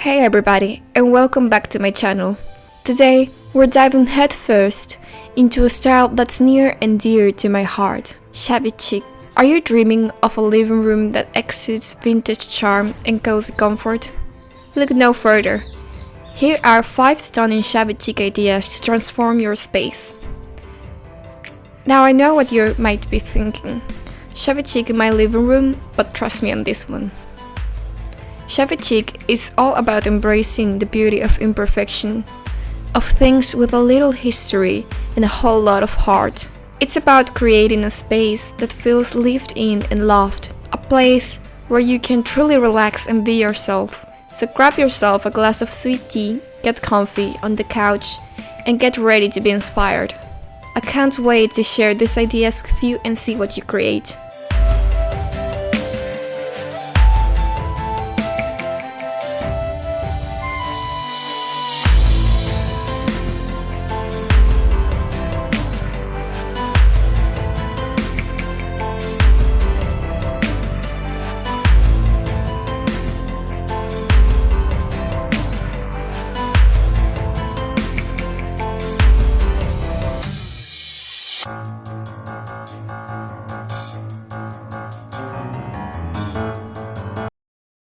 Hey everybody, and welcome back to my channel. Today, we're diving headfirst into a style that's near and dear to my heart, shabby chic. Are you dreaming of a living room that exudes vintage charm and cozy comfort? Look no further. Here are 5 stunning shabby chic ideas to transform your space. Now I know what you might be thinking. Shabby chic in my living room, but trust me on this one. Shabby chic is all about embracing the beauty of imperfection, of things with a little history and a whole lot of heart. It's about creating a space that feels lived in and loved, a place where you can truly relax and be yourself. So grab yourself a glass of sweet tea, get comfy on the couch, and get ready to be inspired. I can't wait to share these ideas with you and see what you create.